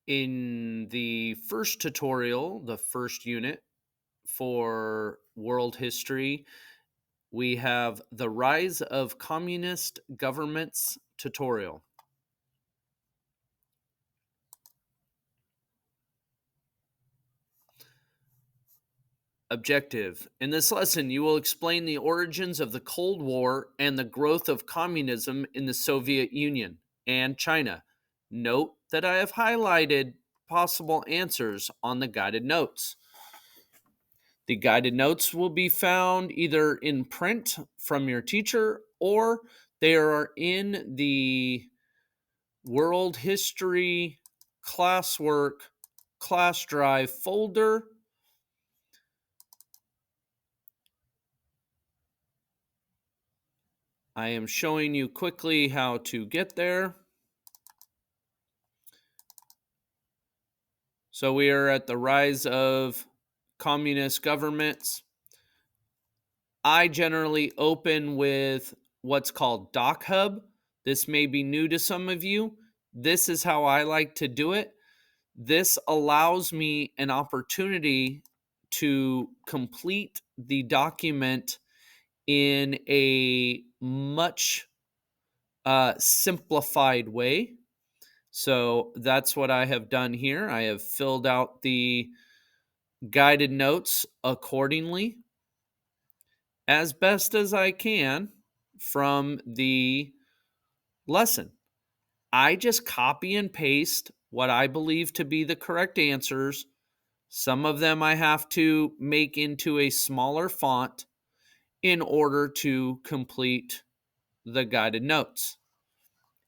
In the first tutorial, the first unit for world history, we have the rise of communist governments tutorial. Objective. In this lesson, you will explain the origins of the Cold War and the growth of communism in the Soviet Union and China. Note that I have highlighted possible answers on the guided notes. The guided notes will be found either in print from your teacher or they are in the World History Classwork Class Drive folder. I am showing you quickly how to get there. So we are at the rise of communist governments. I generally open with what's called DocHub. This may be new to some of you. This is how I like to do it. This allows me an opportunity to complete the document in a much simplified way. So that's what I have done here. I have filled out the guided notes accordingly as best as I can from the lesson. I just copy and paste what I believe to be the correct answers. Some of them I have to make into a smaller font in order to complete the guided notes.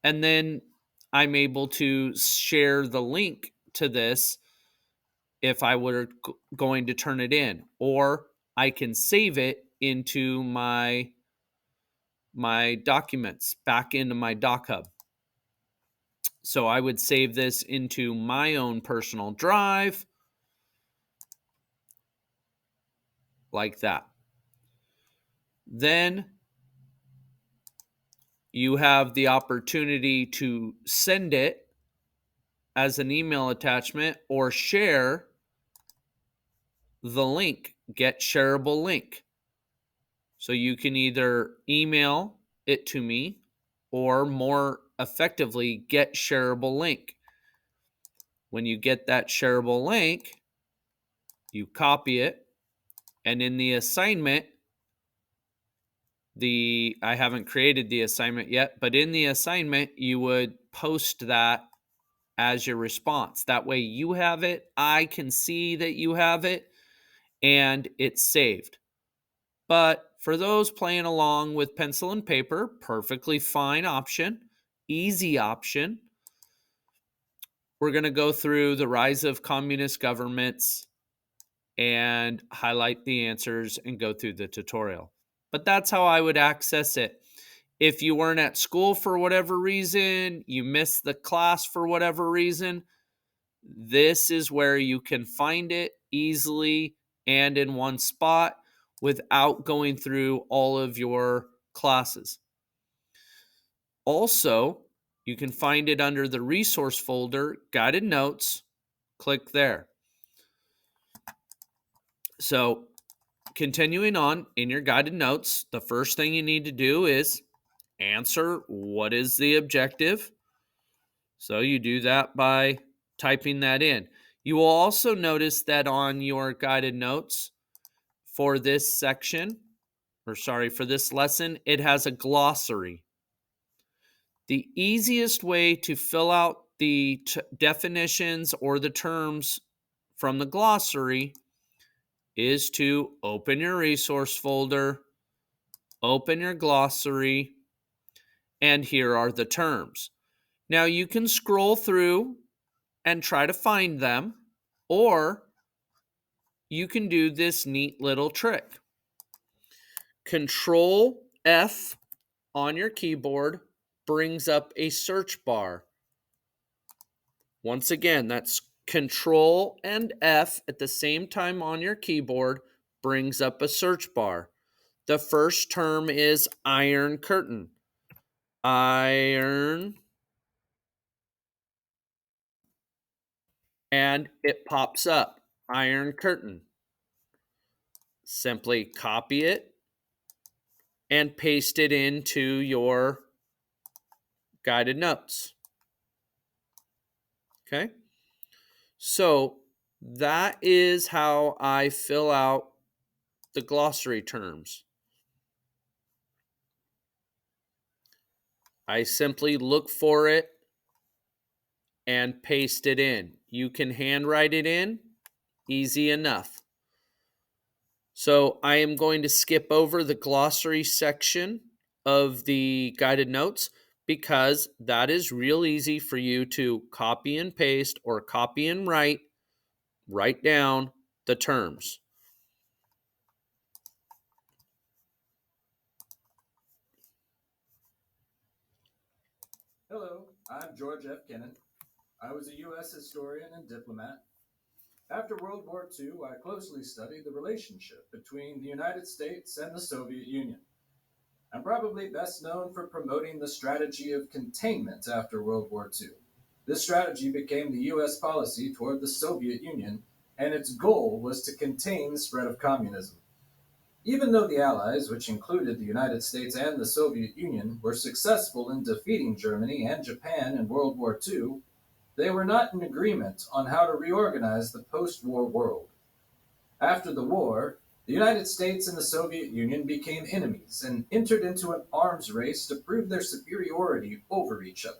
And then I'm able to share the link to this if I were going to turn it in, or I can save it into my documents back into my DocHub. So I would save this into my own personal drive like that. Then you have the opportunity to send it as an email attachment or share the link, get shareable link. So you can either email it to me or more effectively get shareable link. When you get that shareable link, you copy it, and in the assignment, I haven't created the assignment yet, but in the assignment, you would post that as your response. That way you have it, I can see that you have it, and it's saved. But for those playing along with pencil and paper, perfectly fine option, easy option. We're going to go through the rise of communist governments and highlight the answers and go through the tutorial. But that's how I would access it. If you weren't at school for whatever reason, you missed the class for whatever reason, this is where you can find it easily and in one spot without going through all of your classes. Also, you can find it under the resource folder, guided notes. Click there. So, continuing on in your guided notes, the first thing you need to do is answer what is the objective. So, you do that by typing that in. You will also notice that on your guided notes for this section, for this lesson, it has a glossary. The easiest way to fill out the definitions or the terms from the glossary is to open your resource folder, open your glossary, and here are the terms. Now you can scroll through and try to find them, or you can do this neat little trick. Control F on your keyboard brings up a search bar. Once again, that's Control and F at the same time on your keyboard brings up a search bar. The first term is Iron Curtain. Iron and it pops up, Iron Curtain. Simply copy it and paste it into your guided notes. Okay? So that is how I fill out the glossary terms. I simply look for it and paste it in. You can handwrite it in, easy enough. So I am going to skip over the glossary section of the guided notes because that is real easy for you to copy and paste or copy and write down the terms. Hello, I'm George F. Kennan. I was a U.S. historian and diplomat. After World War II, I closely studied the relationship between the United States and the Soviet Union. I'm probably best known for promoting the strategy of containment after World War II. This strategy became the U.S. policy toward the Soviet Union, and its goal was to contain the spread of communism. Even though the Allies, which included the United States and the Soviet Union, were successful in defeating Germany and Japan in World War II, they were not in agreement on how to reorganize the post war world. After the war, the United States and the Soviet Union became enemies and entered into an arms race to prove their superiority over each other.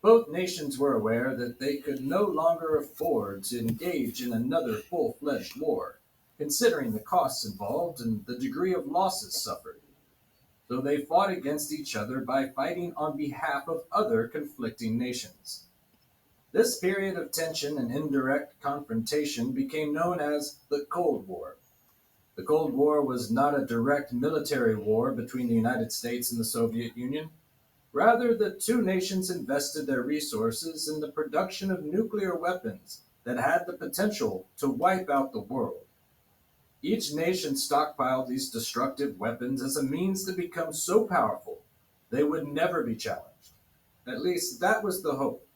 Both nations were aware that they could no longer afford to engage in another full fledged war, considering the costs involved and the degree of losses suffered. So they fought against each other by fighting on behalf of other conflicting nations. This period of tension and indirect confrontation became known as the Cold War. The Cold War was not a direct military war between the United States and the Soviet Union. Rather, the two nations invested their resources in the production of nuclear weapons that had the potential to wipe out the world. Each nation stockpiled these destructive weapons as a means to become so powerful they would never be challenged. At least that was the hope.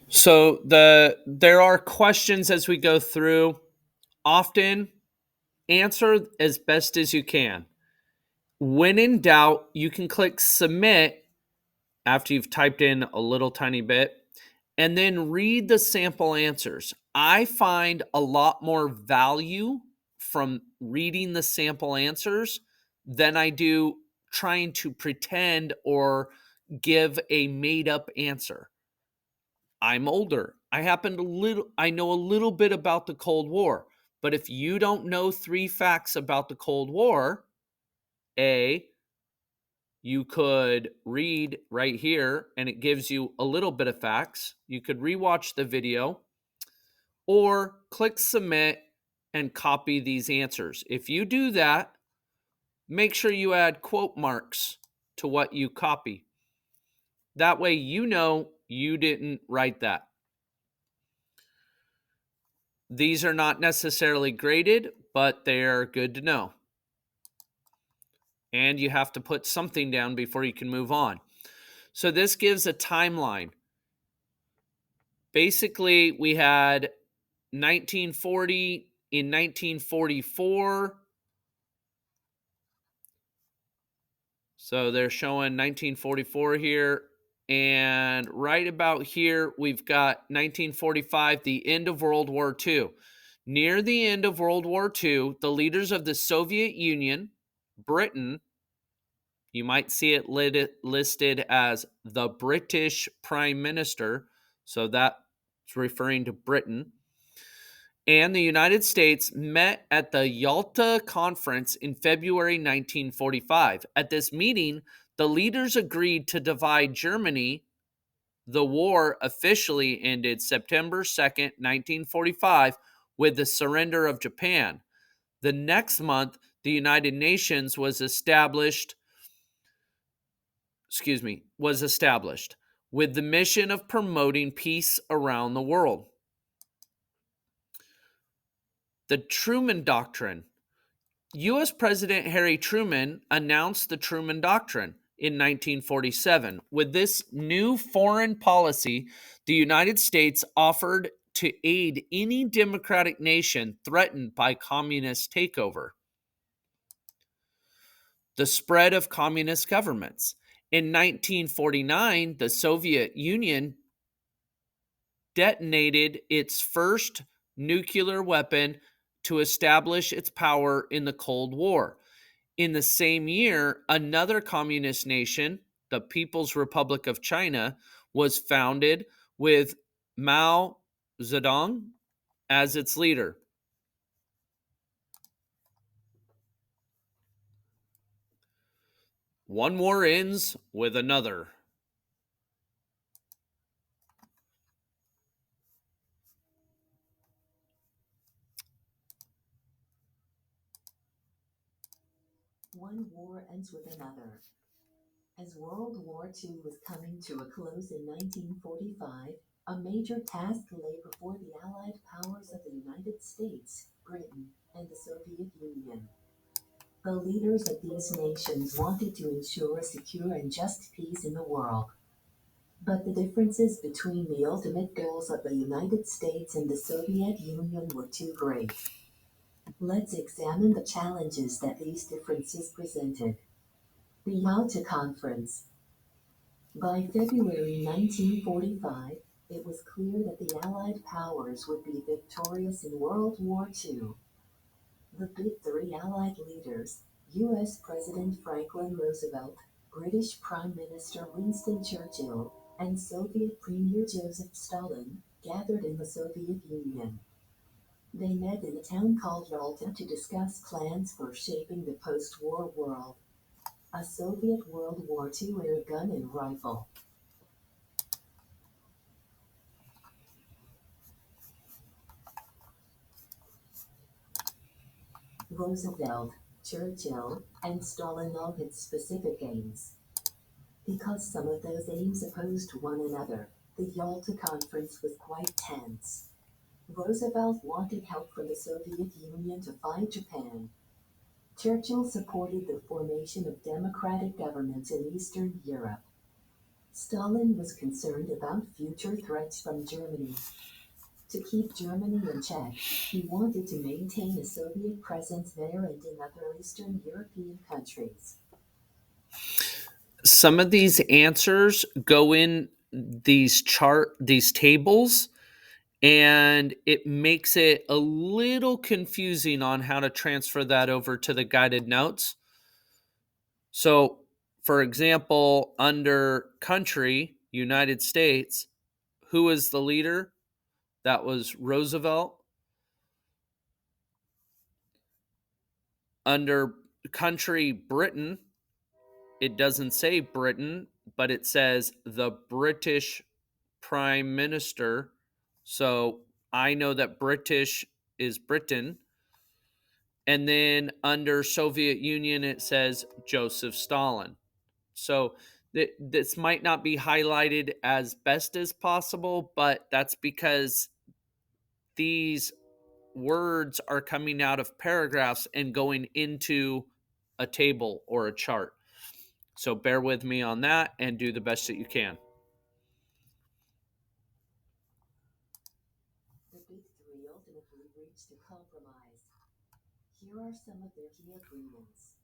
So there are questions as we go through. Often answer as best as you can. When in doubt, you can click submit after you've typed in a little tiny bit and then read the sample answers. I find a lot more value from reading the sample answers than I do trying to pretend or give a made up answer. I'm older. I know a little bit about the Cold War. But if you don't know 3 facts about the Cold War, A, you could read right here and it gives you a little bit of facts. You could rewatch the video or click submit and copy these answers. If you do that, make sure you add quote marks to what you copy. That way you know you didn't write that. These are not necessarily graded, but they're good to know. And you have to put something down before you can move on. So this gives a timeline. Basically, we had 1940. In 1944, so they're showing 1944 here. And right about here, we've got 1945, the end of World War II. Near the end of World War II, the leaders of the Soviet Union, Britain, you might see it listed as the British Prime Minister, so that's referring to Britain, and the United States met at the Yalta Conference in February 1945. At this meeting, the leaders agreed to divide Germany. The war officially ended September 2nd, 1945, with the surrender of Japan. The next month, the United Nations was established with the mission of promoting peace around the world. The Truman Doctrine. U.S. President Harry Truman announced the Truman Doctrine in 1947. With this new foreign policy, the United States offered to aid any democratic nation threatened by communist takeover. The spread of communist governments. In 1949, the Soviet Union detonated its first nuclear weapon to establish its power in the Cold War. In the same year, another communist nation, the People's Republic of China, was founded with Mao Zedong as its leader. One war ends with another. One war ends with another. As World War II was coming to a close in 1945, a major task lay before the Allied powers of the United States, Britain, and the Soviet Union. The leaders of these nations wanted to ensure a secure and just peace in the world. But the differences between the ultimate goals of the United States and the Soviet Union were too great. Let's examine the challenges that these differences presented. The Yalta Conference. By February 1945, it was clear that the Allied powers would be victorious in World War II. The big three Allied leaders, U.S. President Franklin Roosevelt, British Prime Minister Winston Churchill, and Soviet Premier Joseph Stalin, gathered in the Soviet Union. They met in a town called Yalta to discuss plans for shaping the post-war world. A Soviet World War II air gun and rifle. Roosevelt, Churchill, and Stalin all had specific aims. Because some of those aims opposed one another, the Yalta Conference was quite tense. Roosevelt wanted help from the Soviet Union to fight Japan. Churchill supported the formation of democratic governments in Eastern Europe. Stalin was concerned about future threats from Germany. To keep Germany in check, he wanted to maintain a Soviet presence there and in other Eastern European countries. Some of these answers go in these tables, and it makes it a little confusing on how to transfer that over to the guided notes. So, for example, under country, United States, who is the leader? That was Roosevelt. Under country, Britain, it doesn't say Britain, but it says the British Prime Minister. So I know that British is Britain. And then under Soviet Union, it says Joseph Stalin. So this might not be highlighted as best as possible, but that's because these words are coming out of paragraphs and going into a table or a chart. So bear with me on that and do the best that you can. The big three ultimately reached a compromise. Here are some of their key agreements.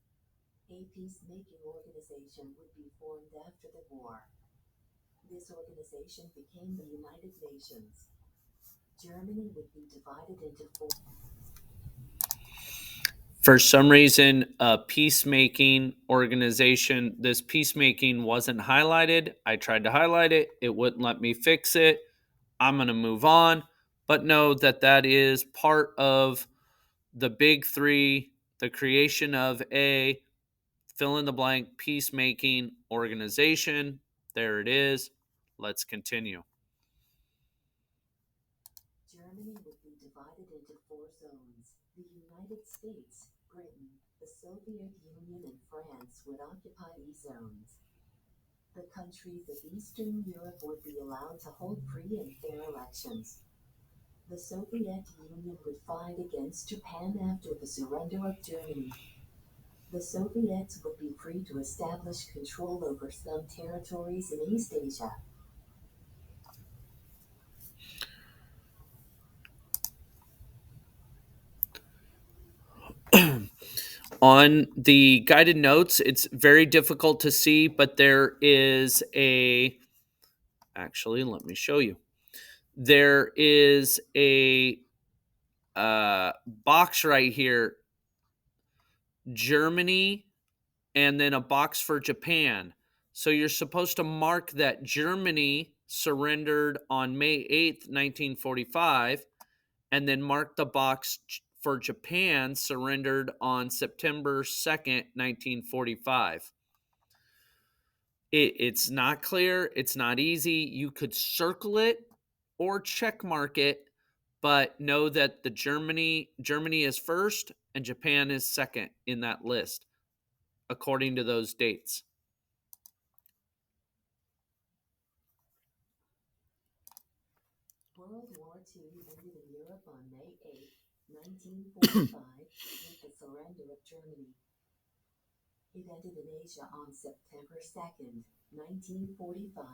A peacemaking organization would be formed after the war. This organization became the United Nations. Germany would be divided into four. For some reason, a peacemaking organization, this peacemaking wasn't highlighted. I tried to highlight it, it wouldn't let me fix it. I'm going to move on, but know that that is part of the big three, the creation of a fill in the blank peacemaking organization. There it is. Let's continue. Germany would be divided into four zones. The United States, Britain, the Soviet Union, and France would occupy these zones. The countries of Eastern Europe would be allowed to hold free and fair elections. The Soviet Union would fight against Japan after the surrender of Germany. The Soviets would be free to establish control over some territories in East Asia. On the guided notes, it's very difficult to see, but there is actually, let me show you. There is a box right here, Germany, and then a box for Japan. So you're supposed to mark that Germany surrendered on May 8th, 1945, and then mark the box for Japan surrendered on September 2nd, 1945. It's not clear. It's not easy. You could circle it or check mark it, but know that the Germany is first and Japan is second in that list, according to those dates. World War II ended in Europe on May 8, 1945, with the surrender of Germany. It ended in Asia on September 2nd, 1945,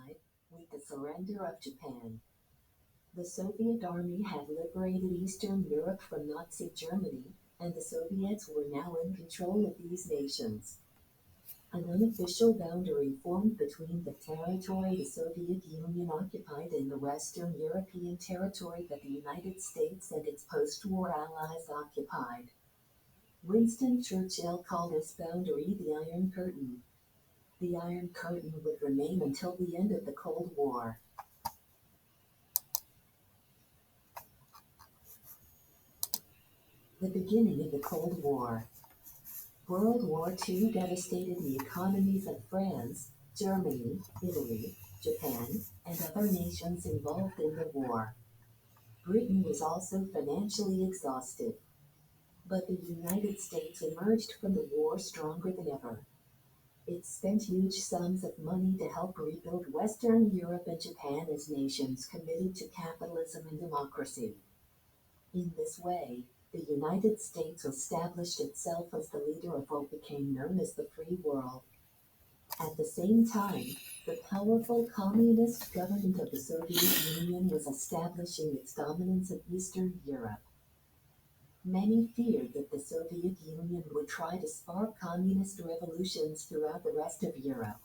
with the surrender of Japan. The Soviet Army had liberated Eastern Europe from Nazi Germany, and the Soviets were now in control of these nations. An unofficial boundary formed between the territory the Soviet Union occupied and the Western European territory that the United States and its post-war allies occupied. Winston Churchill called this boundary the Iron Curtain. The Iron Curtain would remain until the end of the Cold War. The beginning of the Cold War. World War II devastated the economies of France, Germany, Italy, Japan, and other nations involved in the war. Britain was also financially exhausted. But the United States emerged from the war stronger than ever. It spent huge sums of money to help rebuild Western Europe and Japan as nations committed to capitalism and democracy. In this way, the United States established itself as the leader of what became known as the Free World. At the same time, the powerful communist government of the Soviet Union was establishing its dominance in Eastern Europe. Many feared that the Soviet Union would try to spark communist revolutions throughout the rest of Europe.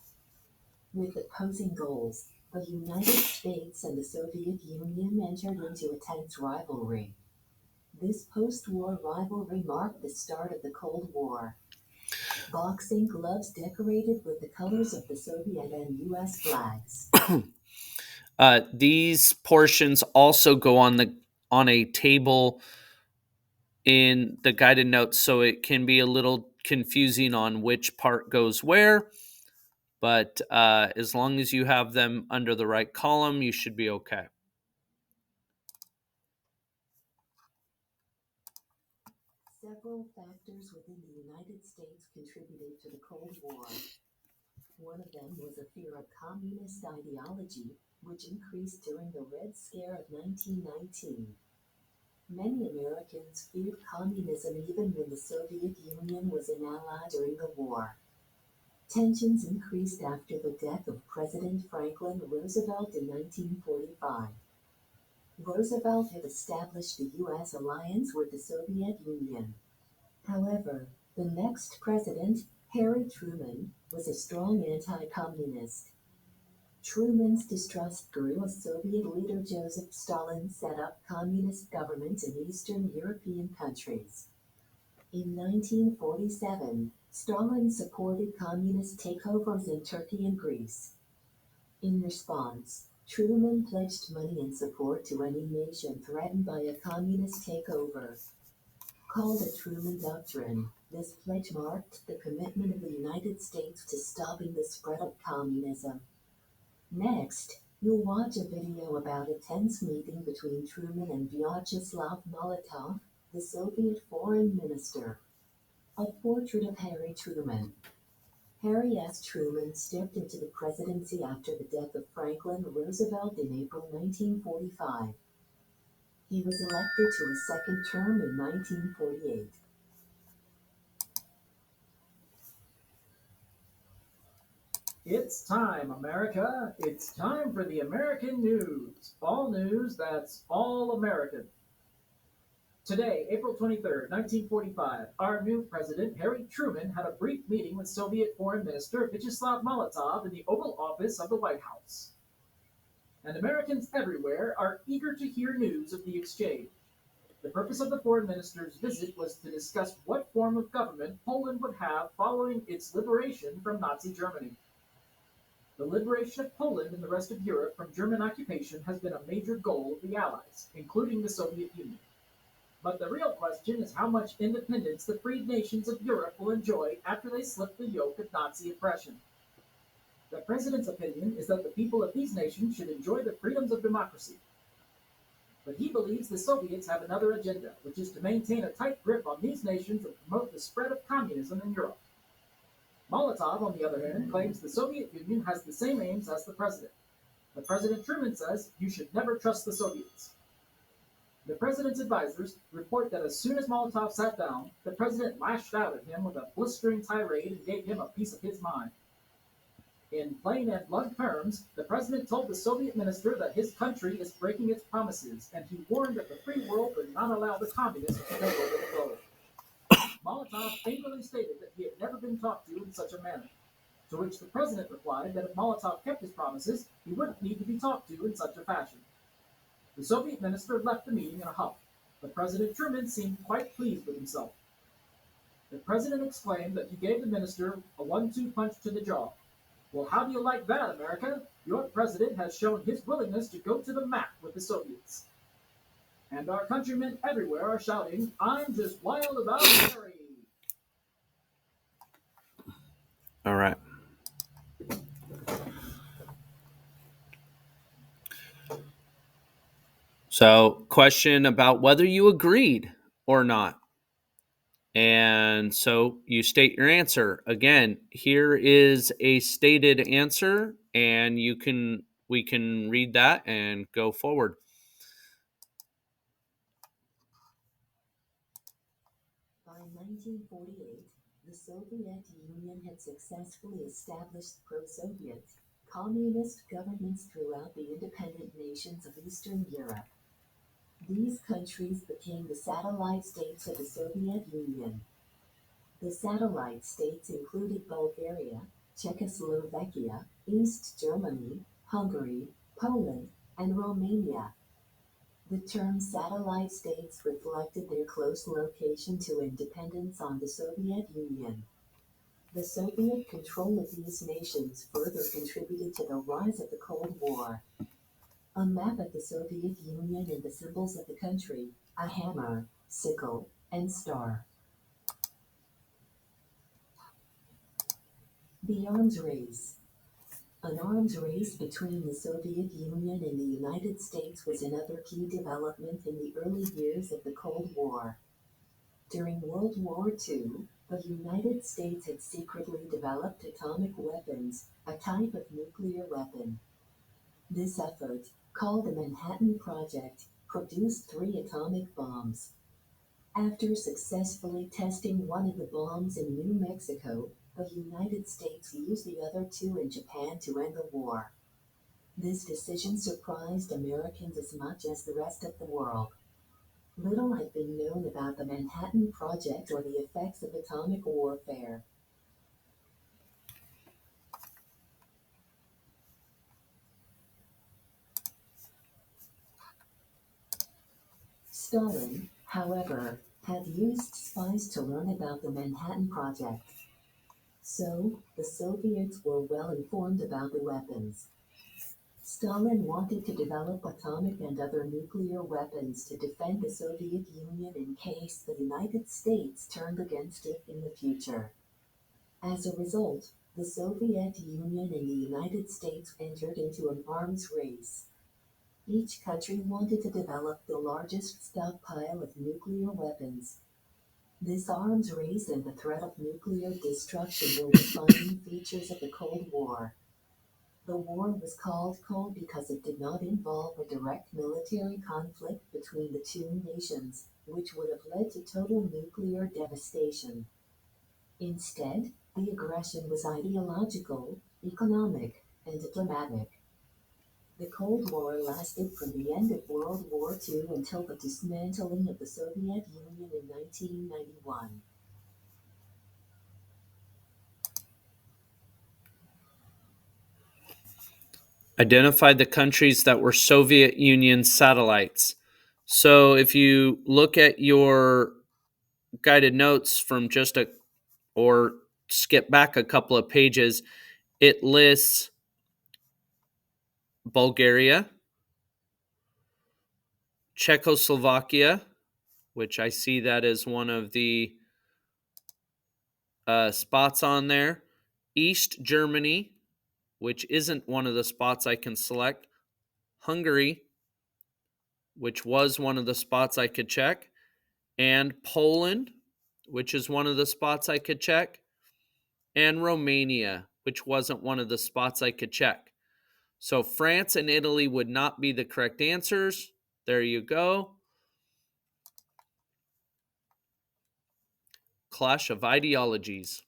With opposing goals, the United States and the Soviet Union entered into a tense rivalry. This post-war rivalry marked the start of the Cold War. Boxing gloves decorated with the colors of the Soviet and U.S. flags. These portions also go on a table in the guided notes, so it can be a little confusing on which part goes where. But as long as you have them under the right column, you should be okay. Several factors within the United States contributed to the Cold War. One of them was a fear of communist ideology, which increased during the Red Scare of 1919. Many Americans feared communism even when the Soviet Union was an ally during the war. Tensions increased after the death of President Franklin Roosevelt in 1945. Roosevelt had established the U.S. alliance with the Soviet Union. However, the next president, Harry Truman, was a strong anti-communist. Truman's distrust grew as Soviet leader Joseph Stalin set up communist governments in Eastern European countries. In 1947, Stalin supported communist takeovers in Turkey and Greece. In response, Truman pledged money and support to any nation threatened by a communist takeover. Called the Truman Doctrine, this pledge marked the commitment of the United States to stopping the spread of communism. Next, you'll watch a video about a tense meeting between Truman and Vyacheslav Molotov, the Soviet foreign minister. A portrait of Harry Truman. Harry S. Truman stepped into the presidency after the death of Franklin Roosevelt in April 1945. He was elected to a second term in 1948. It's time, America. It's time for the American news. All news that's all American. Today, April 23rd, 1945, our new president, Harry Truman, had a brief meeting with Soviet Foreign Minister Vyacheslav Molotov in the Oval Office of the White House. And Americans everywhere are eager to hear news of the exchange. The purpose of the foreign minister's visit was to discuss what form of government Poland would have following its liberation from Nazi Germany. The liberation of Poland and the rest of Europe from German occupation has been a major goal of the Allies, including the Soviet Union. But the real question is how much independence the freed nations of Europe will enjoy after they slip the yoke of Nazi oppression. The President's opinion is that the people of these nations should enjoy the freedoms of democracy. But he believes the Soviets have another agenda, which is to maintain a tight grip on these nations and promote the spread of communism in Europe. Molotov, on the other hand, claims the Soviet Union has the same aims as the President. But President Truman says you should never trust the Soviets. The President's advisors report that as soon as Molotov sat down, the President lashed out at him with a blistering tirade and gave him a piece of his mind. In plain and blunt terms, the President told the Soviet minister that his country is breaking its promises, and he warned that the free world would not allow the communists to take over the globe. Molotov angrily stated that he had never been talked to in such a manner, to which the President replied that if Molotov kept his promises, he wouldn't need to be talked to in such a fashion. The Soviet minister left the meeting in a huff, but President Truman seemed quite pleased with himself. The President exclaimed that he gave the minister a 1-2 punch to the jaw. Well, how do you like that, America? Your president has shown his willingness to go to the mat with the Soviets. And our countrymen everywhere are shouting, I'm just wild about Harry. All right. So, question about whether you agreed or not. And so you state your answer. Again, here is a stated answer, and we can read that and go forward. By 1948, the Soviet Union had successfully established pro-Soviet, communist governments throughout the independent nations of Eastern Europe. These countries became the satellite states of the Soviet Union. The satellite states included Bulgaria, Czechoslovakia, East Germany, Hungary, Poland, and Romania. The term satellite states reflected their close location to independence on the Soviet Union. The Soviet control of these nations further contributed to the rise of the Cold War. A map of the Soviet Union and the symbols of the country, a hammer, sickle, and star. The arms race. An arms race between the Soviet Union and the United States was another key development in the early years of the Cold War. During World War II, the United States had secretly developed atomic weapons, a type of nuclear weapon. This effort, called the Manhattan Project, produced 3 atomic bombs. After successfully testing one of the bombs in New Mexico, the United States used the other 2 in Japan to end the war. This decision surprised Americans as much as the rest of the world. Little had been known about the Manhattan Project or the effects of atomic warfare. Stalin, however, had used spies to learn about the Manhattan Project. So, the Soviets were well informed about the weapons. Stalin wanted to develop atomic and other nuclear weapons to defend the Soviet Union in case the United States turned against it in the future. As a result, the Soviet Union and the United States entered into an arms race. Each country wanted to develop the largest stockpile of nuclear weapons. This arms race and the threat of nuclear destruction were defining features of the Cold War. The war was called Cold because it did not involve a direct military conflict between the two nations, which would have led to total nuclear devastation. Instead, the aggression was ideological, economic, and diplomatic. The Cold War lasted from the end of World War II until the dismantling of the Soviet Union in 1991. Identify the countries that were Soviet Union satellites. So if you look at your guided notes from or skip back a couple of pages, it lists Bulgaria, Czechoslovakia, which I see that as one of the spots on there, East Germany, which isn't one of the spots I can select, Hungary, which was one of the spots I could check, and Poland, which is one of the spots I could check, and Romania, which wasn't one of the spots I could check. So France and Italy would not be the correct answers. There you go. Clash of ideologies.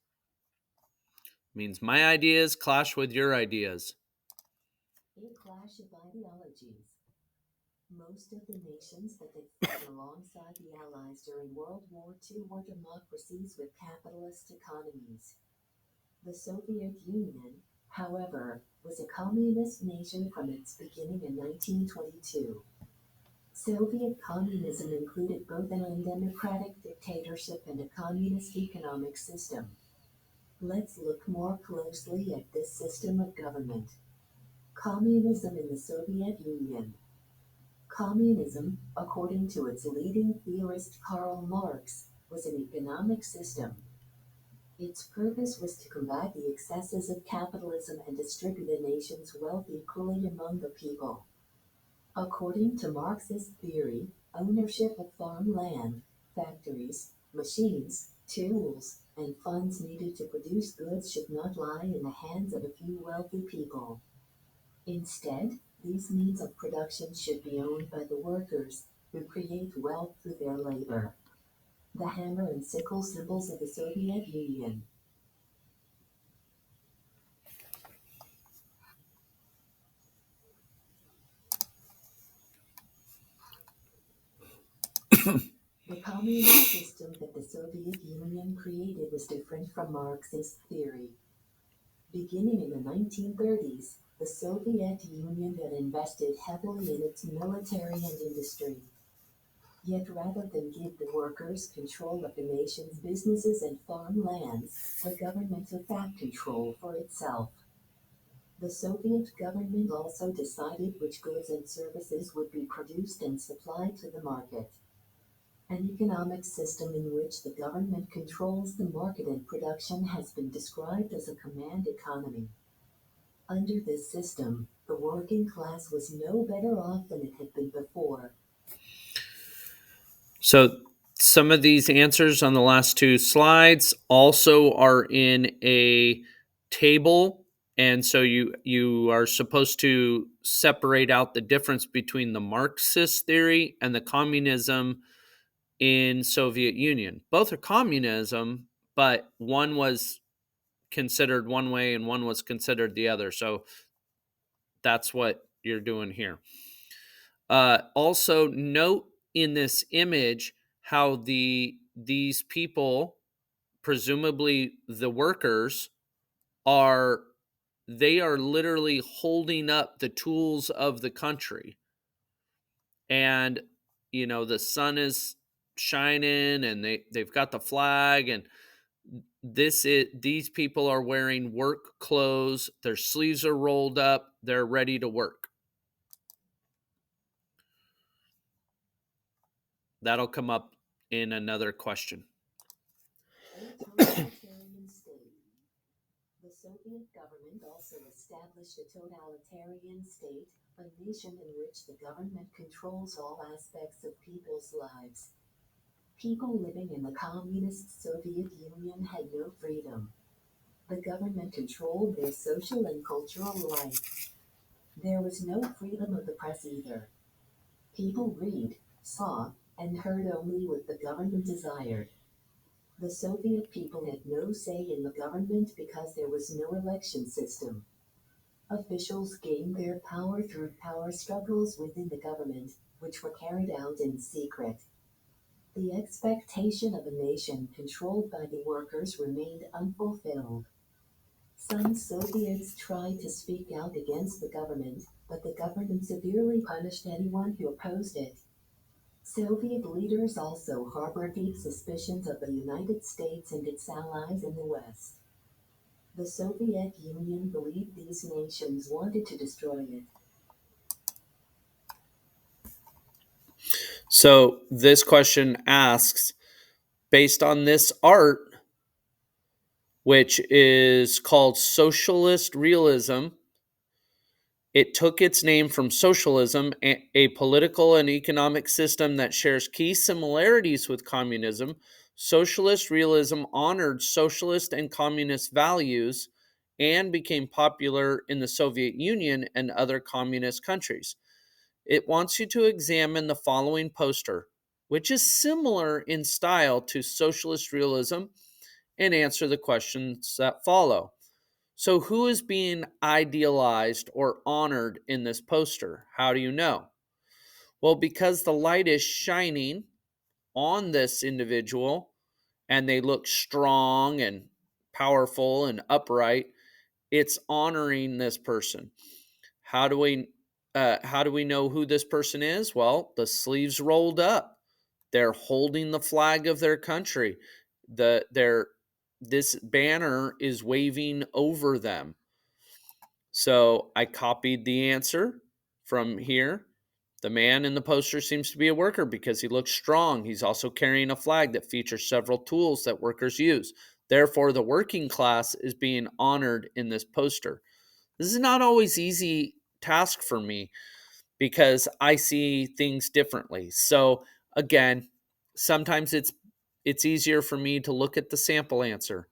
Means my ideas clash with your ideas. A clash of ideologies. Most of the nations that had fought alongside the Allies during World War II were democracies with capitalist economies. The Soviet Union, however, was a communist nation from its beginning in 1922. Soviet communism included both an undemocratic dictatorship and a communist economic system. Let's look more closely at this system of government. Communism in the Soviet Union. Communism, according to its leading theorist Karl Marx, was an economic system. Its purpose was to combat the excesses of capitalism and distribute a nation's wealth equally among the people. According to Marxist theory, ownership of farmland, factories, machines, tools, and funds needed to produce goods should not lie in the hands of a few wealthy people. Instead, these means of production should be owned by the workers, who create wealth through their labor. The hammer and sickle symbols of the Soviet Union. The communist system that the Soviet Union created was different from Marxist theory. Beginning in the 1930s, the Soviet Union had invested heavily in its military and industry. Yet rather than give the workers control of the nation's businesses and farmlands, the government took that control for itself. The Soviet government also decided which goods and services would be produced and supplied to the market. An economic system in which the government controls the market and production has been described as a command economy. Under this system, the working class was no better off than it had been before. So some of these answers on the last two slides also are in a table. And so you are supposed to separate out the difference between the Marxist theory and the communism in Soviet Union. Both are communism, but one was considered one way and one was considered the other. So that's what you're doing here. Also note in this image how these people, presumably the workers, are literally holding up the tools of the country. And the sun is shining and they've got the flag, and these people are wearing work clothes, their sleeves are rolled up, they're ready to work. That'll come up in another question. A totalitarian state. The Soviet government also established a totalitarian state, a nation in which the government controls all aspects of people's lives. People living in the communist Soviet Union had no freedom. The government controlled their social and cultural life. There was no freedom of the press either. People read, saw, and heard only what the government desired. The Soviet people had no say in the government because there was no election system. Officials gained their power through power struggles within the government, which were carried out in secret. The expectation of a nation controlled by the workers remained unfulfilled. Some Soviets tried to speak out against the government, but the government severely punished anyone who opposed it. Soviet leaders also harbored deep suspicions of the United States and its allies in the West. The Soviet Union believed these nations wanted to destroy it. So this question asks, based on this art, which is called socialist realism, it took its name from socialism, a political and economic system that shares key similarities with communism. Socialist realism honored socialist and communist values and became popular in the Soviet Union and other communist countries. It wants you to examine the following poster, which is similar in style to socialist realism, and answer the questions that follow. So, who is being idealized or honored in this poster? How do you know? Well, because the light is shining on this individual and they look strong and powerful and upright, it's honoring this person. How do we know who this person is? Well, the sleeves rolled up. They're holding the flag of their country. This banner is waving over them. So I copied the answer from here. The man in the poster seems to be a worker because he looks strong. He's also carrying a flag that features several tools that workers use. Therefore, the working class is being honored in this poster. This is not always easy task for me because I see things differently. So again, sometimes it's easier for me to look at the sample answer.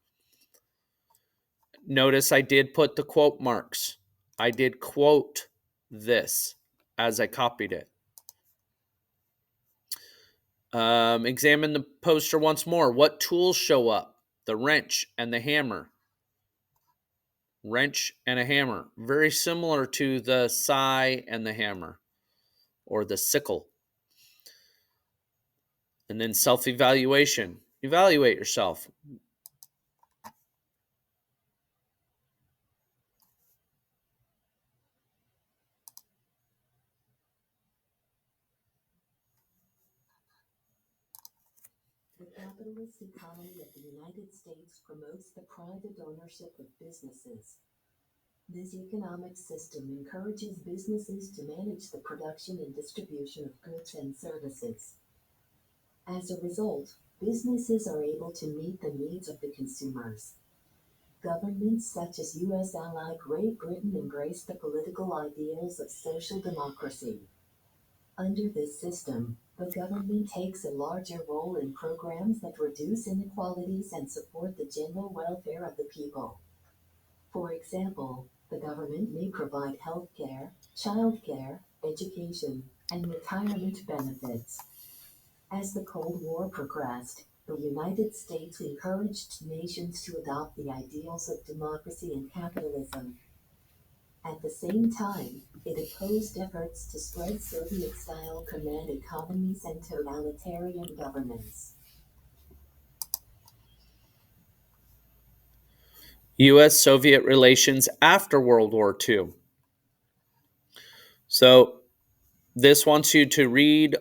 Notice I did put the quote marks. I did quote this as I copied it. Examine the poster once more. What tools show up? The wrench and the hammer. Wrench and a hammer. Very similar to the sigh and the hammer, or the sickle. And then self-evaluation. Evaluate yourself. The capitalist economy of the United States promotes the private ownership of businesses. This economic system encourages businesses to manage the production and distribution of goods and services. As a result, businesses are able to meet the needs of the consumers. Governments such as U.S. ally Great Britain embrace the political ideals of social democracy. Under this system, the government takes a larger role in programs that reduce inequalities and support the general welfare of the people. For example, the government may provide health care, child care, education, and retirement benefits. As the Cold War progressed, the United States encouraged nations to adopt the ideals of democracy and capitalism. At the same time, it opposed efforts to spread Soviet-style command economies and totalitarian governments. U.S.-Soviet relations after World War II. So this wants you to read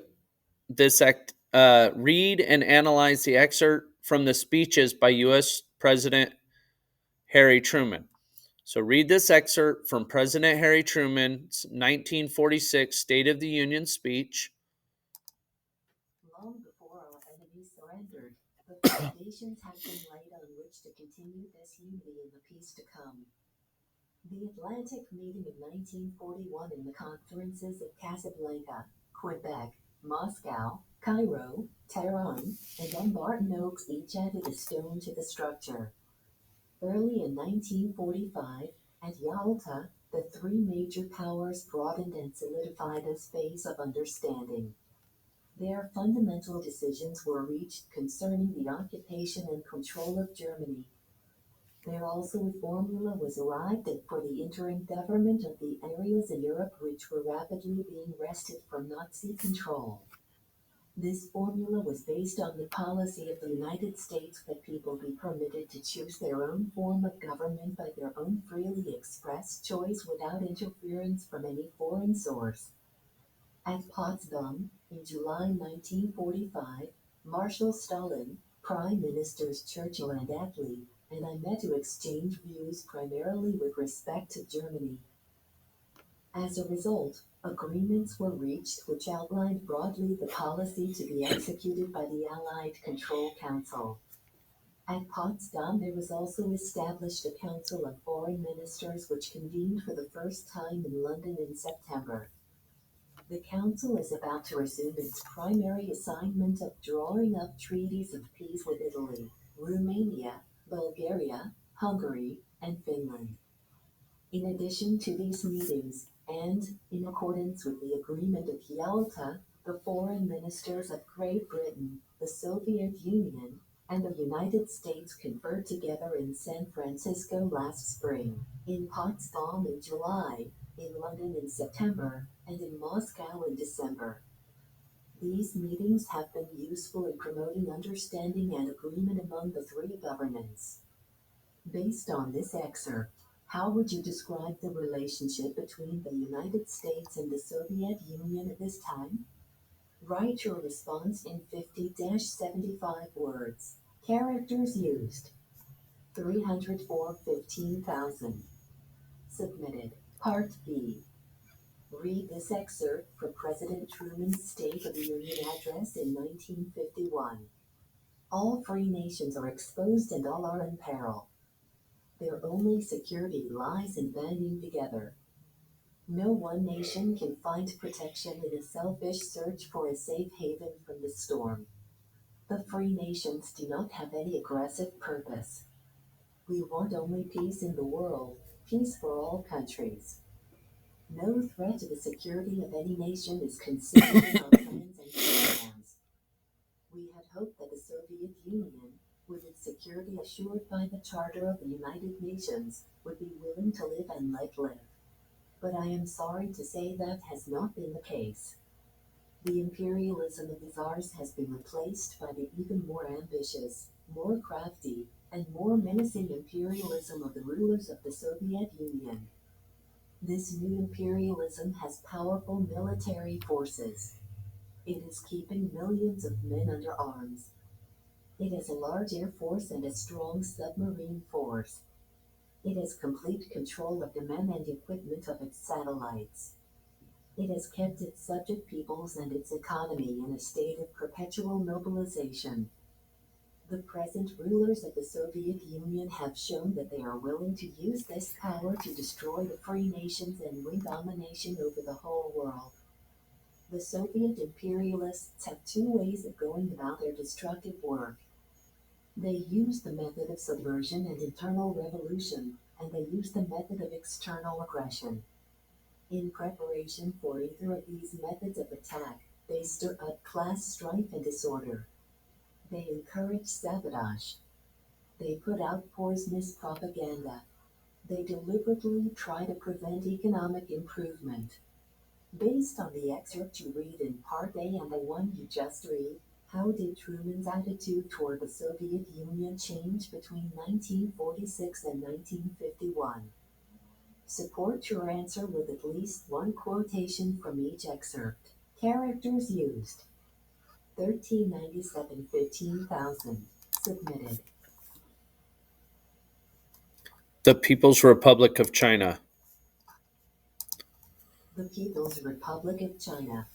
and analyze the excerpt from the speeches by U.S. President Harry Truman. So read this excerpt from President Harry Truman's 1946 State of the Union speech. Long before our enemies surrendered, the foundations had been laid on which to continue this unity in the peace to come. The Atlantic meeting of 1941 and the conferences of Casablanca, Quebec, Moscow, Cairo, Tehran, and Dumbarton Oaks each added a stone to the structure. Early in 1945, at Yalta, the three major powers broadened and solidified a space of understanding. Their fundamental decisions were reached concerning the occupation and control of Germany. There also a formula was arrived at for the interim government of the areas in Europe which were rapidly being wrested from Nazi control. This formula was based on the policy of the United States that people be permitted to choose their own form of government by their own freely expressed choice without interference from any foreign source. At Potsdam, in July 1945, Marshal Stalin, Prime Ministers Churchill and Attlee, and I met to exchange views primarily with respect to Germany. As a result, agreements were reached which outlined broadly the policy to be executed by the Allied Control Council. At Potsdam, there was also established a Council of Foreign Ministers which convened for the first time in London in September. The Council is about to resume its primary assignment of drawing up treaties of peace with Italy, Romania, Bulgaria, Hungary, and Finland. In addition to these meetings, and in accordance with the Agreement of Yalta, the foreign ministers of Great Britain, the Soviet Union, and the United States conferred together in San Francisco last spring, in Potsdam in July, in London in September, and in Moscow in December. These meetings have been useful in promoting understanding and agreement among the three governments. Based on this excerpt, how would you describe the relationship between the United States and the Soviet Union at this time? Write your response in 50-75 words. Characters used. 304 15,000. Submitted. Part B. Read this excerpt from President Truman's State of the Union address in 1951. All free nations are exposed and all are in peril. Their only security lies in banding together. No one nation can find protection in a selfish search for a safe haven from the storm. The free nations do not have any aggressive purpose. We want only peace in the world, peace for all countries. No threat to the security of any nation is considered in our plans and programs. We had hoped that the Soviet Union, with its security assured by the Charter of the United Nations, would be willing to live and let live. But I am sorry to say that has not been the case. The imperialism of the Tsars has been replaced by the even more ambitious, more crafty, and more menacing imperialism of the rulers of the Soviet Union. This new imperialism has powerful military forces. It is keeping millions of men under arms. It has a large air force and a strong submarine force. It has complete control of the men and equipment of its satellites. It has kept its subject peoples and its economy in a state of perpetual mobilization. The present rulers of the Soviet Union have shown that they are willing to use this power to destroy the free nations and win domination over the whole world. The Soviet imperialists have two ways of going about their destructive work. They use the method of subversion and internal revolution, and they use the method of external aggression. In preparation for either of these methods of attack, they stir up class strife and disorder. They encourage sabotage. They put out poisonous propaganda. They deliberately try to prevent economic improvement. Based on the excerpt you read in Part A and the one you just read, how did Truman's attitude toward the Soviet Union change between 1946 and 1951? Support your answer with at least one quotation from each excerpt. Characters used. 1397 15,000. Submitted. The People's Republic of China. The People's Republic of China.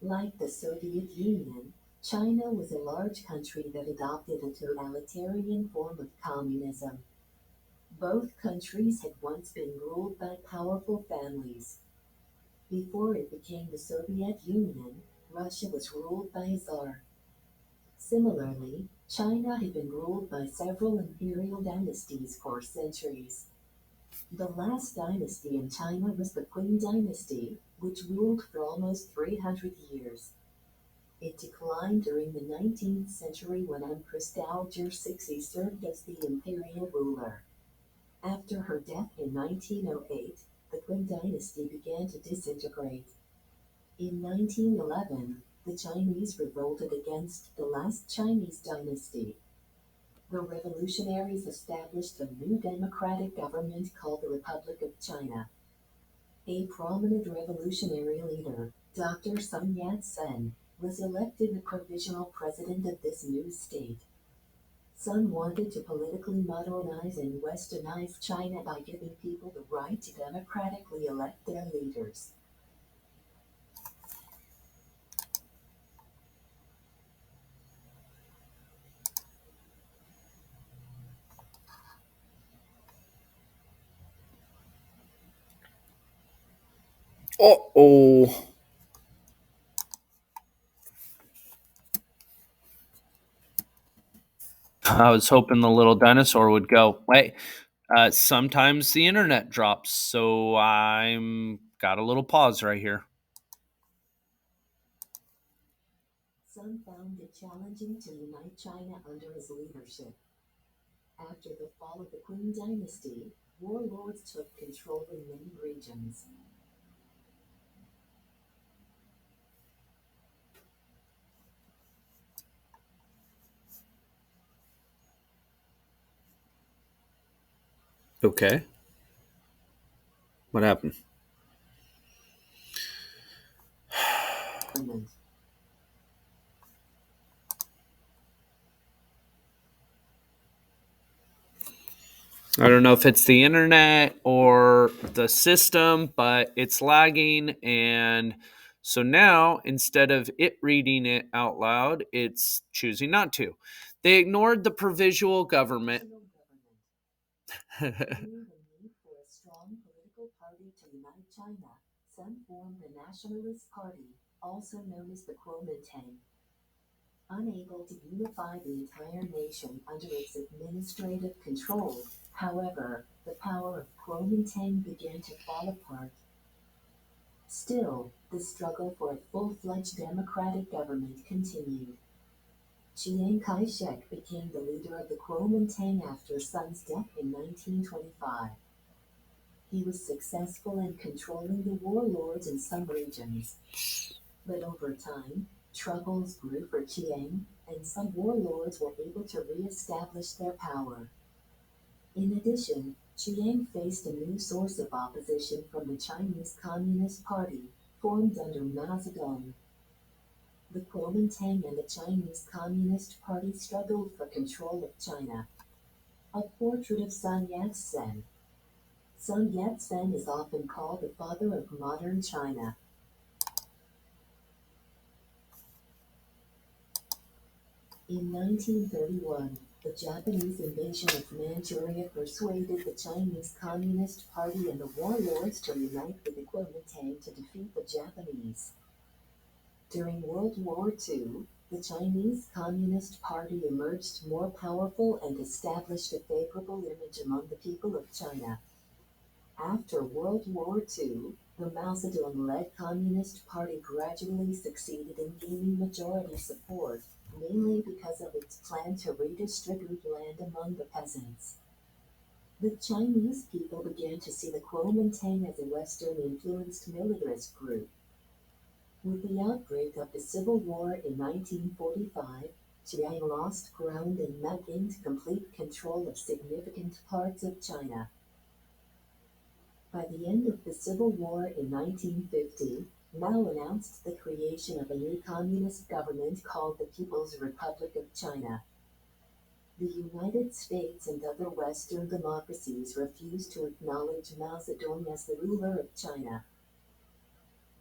Like the Soviet Union, China was a large country that adopted a totalitarian form of communism. Both countries had once been ruled by powerful families. Before it became the Soviet Union, Russia was ruled by a Tsar. Similarly, China had been ruled by several imperial dynasties for centuries. The last dynasty in China was the Qing dynasty, which ruled for almost 300 years. It declined during the 19th century when Empress Dowager Cixi served as the imperial ruler. After her death in 1908, the Qing dynasty began to disintegrate. In 1911, the Chinese revolted against the last Chinese dynasty. The revolutionaries established a new democratic government called the Republic of China. A prominent revolutionary leader, Dr. Sun Yat-sen, was elected the provisional president of this new state. Sun wanted to politically modernize and westernize China by giving people the right to democratically elect their leaders. Uh-oh. I was hoping the little dinosaur would go. Wait, sometimes the internet drops, so I'm got a little pause right here. Sun found it challenging to unite China under his leadership. After the fall of the Qing dynasty, warlords took control in many regions. Okay. What happened? I don't know if it's the internet or the system, but it's lagging. And so now, instead of it reading it out loud, it's choosing not to. They ignored the provisional government. Seeing the need for a strong political party to unite China, Sun formed the Nationalist Party, also known as the Kuomintang. Unable to unify the entire nation under its administrative control, however, the power of Kuomintang began to fall apart. Still, the struggle for a full-fledged democratic government continued. Chiang Kai-shek became the leader of the Kuomintang after Sun's death in 1925. He was successful in controlling the warlords in some regions. But over time, troubles grew for Chiang, and some warlords were able to re-establish their power. In addition, Chiang faced a new source of opposition from the Chinese Communist Party, formed under Mao Zedong. The Kuomintang and the Chinese Communist Party struggled for control of China. A portrait of Sun Yat-sen. Sun Yat-sen is often called the father of modern China. In 1931, the Japanese invasion of Manchuria persuaded the Chinese Communist Party and the warlords to unite with the Kuomintang to defeat the Japanese. During World War II, the Chinese Communist Party emerged more powerful and established a favorable image among the people of China. After World War II, the Mao Zedong-led Communist Party gradually succeeded in gaining majority support, mainly because of its plan to redistribute land among the peasants. The Chinese people began to see the Kuomintang as a Western-influenced militarist group. With the outbreak of the Civil War in 1945, Chiang lost ground and Mao gained complete control of significant parts of China. By the end of the Civil War in 1950, Mao announced the creation of a new communist government called the People's Republic of China. The United States and other Western democracies refused to acknowledge Mao Zedong as the ruler of China.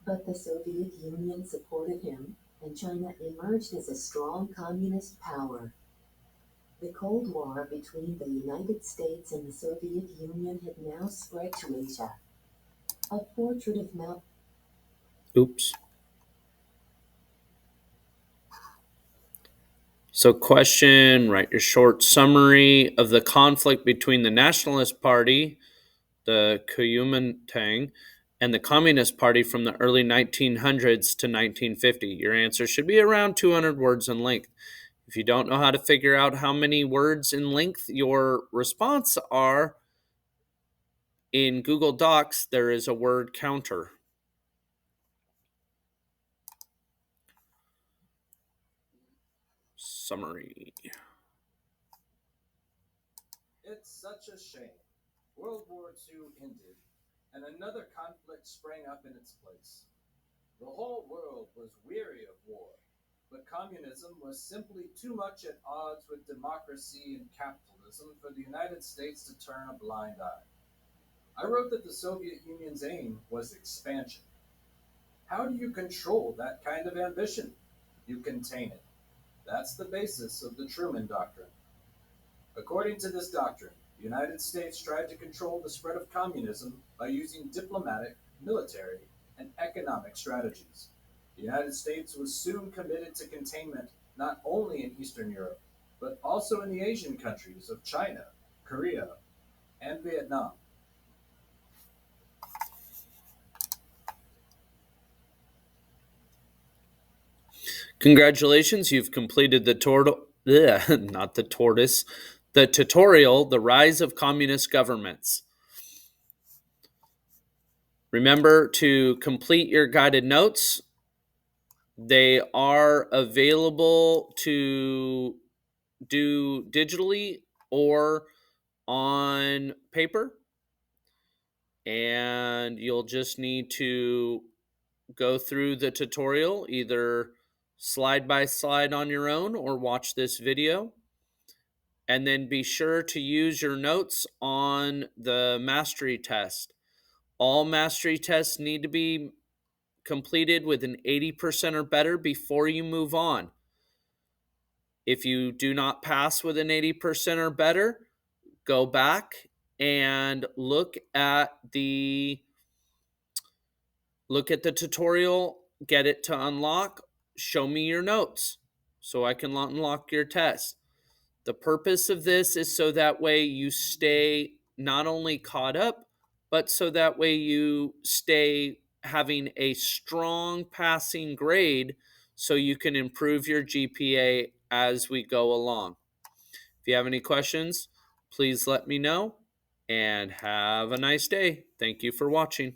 But the Soviet Union supported him, and China emerged as a strong communist power. The Cold War between the United States and the Soviet Union had now spread to Asia. A portrait of Mao. Oops. So question, write your short summary of the conflict between the Nationalist Party, the Kuomintang, and the Communist Party from the early 1900s to 1950. Your answer should be around 200 words in length. If you don't know how to figure out how many words in length your response are, in Google Docs, there is a word counter. Summary. It's such a shame. World War II ended, and another conflict sprang up in its place. The whole world was weary of war, but communism was simply too much at odds with democracy and capitalism for the United States to turn a blind eye. I wrote that the Soviet Union's aim was expansion. How do you control that kind of ambition? You contain it. That's the basis of the Truman Doctrine. According to this doctrine, the United States tried to control the spread of communism by using diplomatic, military, and economic strategies. The United States was soon committed to containment not only in Eastern Europe, but also in the Asian countries of China, Korea, and Vietnam. Congratulations, you've completed the the tutorial, The Rise of Communist Governments. Remember to complete your guided notes. They are available to do digitally or on paper. And you'll just need to go through the tutorial, either slide by slide on your own or watch this video. And then be sure to use your notes on the mastery test. All mastery tests need to be completed with an 80% or better before you move on. If you do not pass with an 80% or better, go back and look at the tutorial, get it to unlock, show me your notes so I can unlock your test. The purpose of this is so that way you stay not only caught up, but so that way you stay having a strong passing grade so you can improve your GPA as we go along. If you have any questions, please let me know, and have a nice day. Thank you for watching.